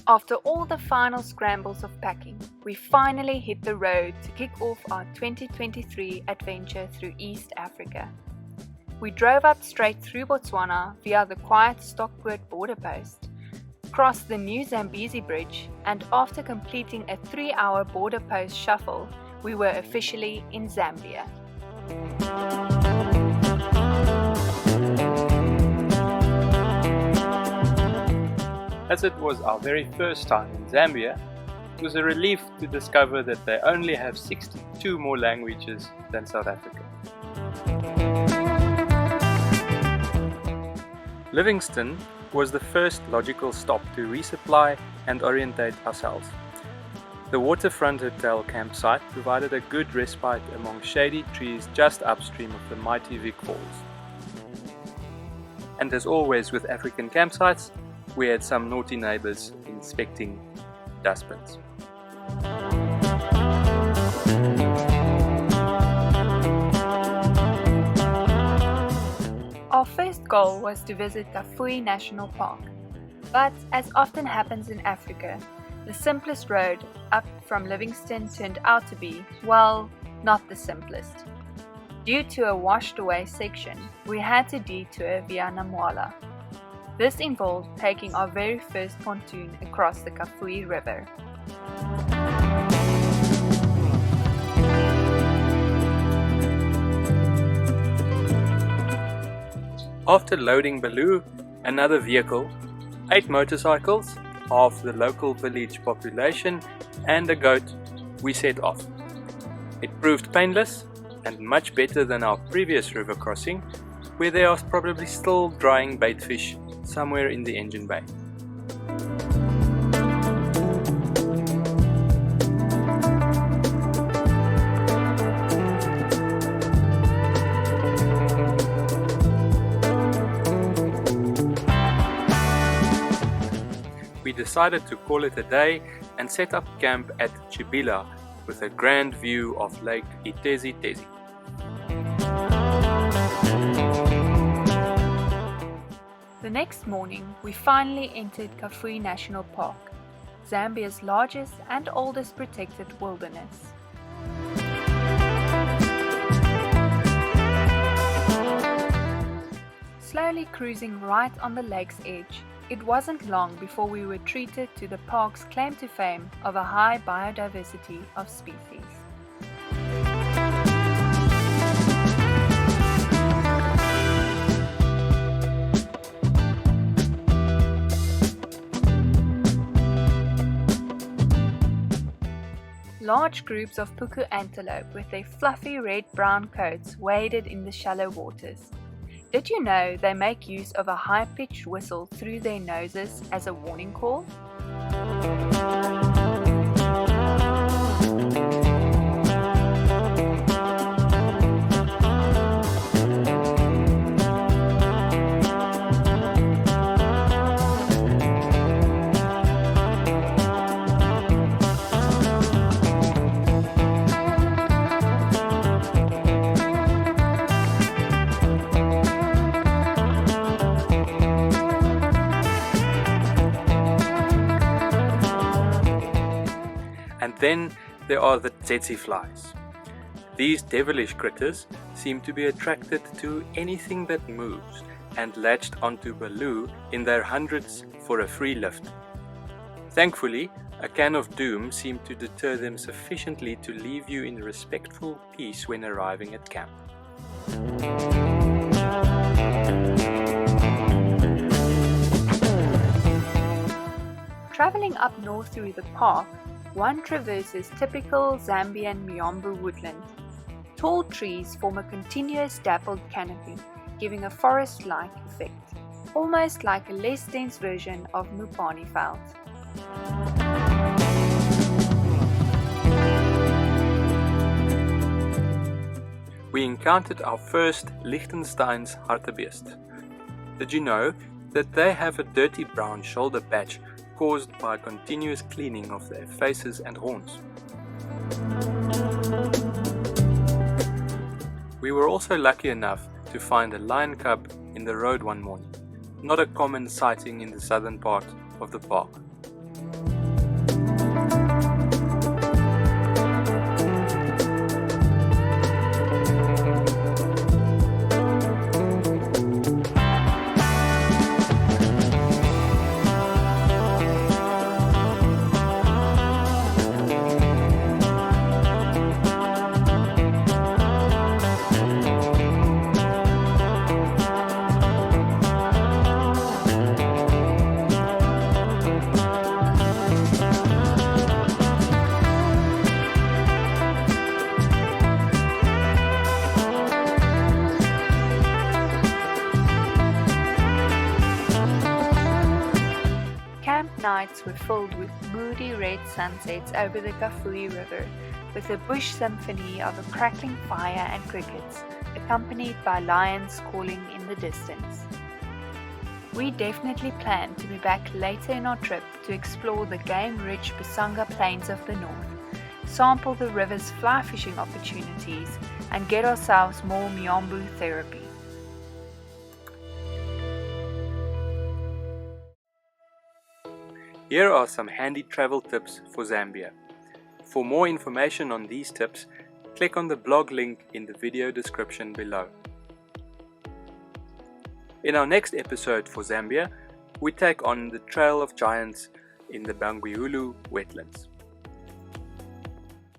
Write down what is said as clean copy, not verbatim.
After all the final scrambles of packing, we finally hit the road to kick off our 2023 adventure through East Africa. We drove up straight through Botswana via the quiet Stockpoort border post, crossed the new Zambezi Bridge, and after completing a 3-hour border post shuffle, we were officially in Zambia. As it was our very first time in Zambia, it was a relief to discover that they only have 62 more languages than South Africa. Livingstone was the first logical stop to resupply and orientate ourselves. The waterfront hotel campsite provided a good respite among shady trees just upstream of the mighty Vic Falls. And as always with African campsites, we had some naughty neighbors inspecting dustbins. Our first goal was to visit Kafue National Park, but as often happens in Africa, the simplest road up from Livingstone turned out to be, well, not the simplest. Due to a washed away section, we had to detour via Namwala. This involved taking our very first pontoon across the Kafue River. After loading Baloo, another vehicle, 8 motorcycles, half the local village population, and a goat, we set off. It proved painless and much better than our previous river crossing, where there was probably still drying baitfish somewhere in the engine bay. We decided to call it a day and set up camp at Chibila with a grand view of Lake Tsetse. The next morning, we finally entered Kafue National Park, Zambia's largest and oldest protected wilderness. Slowly cruising right on the lake's edge, it wasn't long before we were treated to the park's claim to fame of a high biodiversity of species. Large groups of puku antelope with their fluffy red-brown coats waded in the shallow waters. Did you know they make use of a high-pitched whistle through their noses as a warning call? And then there are the Tsetse flies. These devilish critters seem to be attracted to anything that moves and latched onto Baloo in their hundreds for a free lift. Thankfully, a can of doom seemed to deter them sufficiently to leave you in respectful peace when arriving at camp. Traveling up north through the park, one traverses typical Zambian Miombo woodland. Tall trees form a continuous dappled canopy, giving a forest-like effect, almost like a less dense version of Mupani Veld. We encountered our first Liechtenstein's hartebeest. Did you know that they have a dirty brown shoulder patch caused by continuous cleaning of their faces and horns? We were also lucky enough to find a lion cub in the road one morning, not a common sighting in the southern part of the park. Nights were filled with moody red sunsets over the Kafue River, with a bush symphony of a crackling fire and crickets, accompanied by lions calling in the distance. We definitely plan to be back later in our trip to explore the game-rich Basanga Plains of the north, sample the river's fly fishing opportunities, and get ourselves more Myambu therapy. Here are some handy travel tips for Zambia. For more information on these tips, click on the blog link in the video description below. In our next episode for Zambia, we take on the Trail of Giants in the Bangweulu wetlands.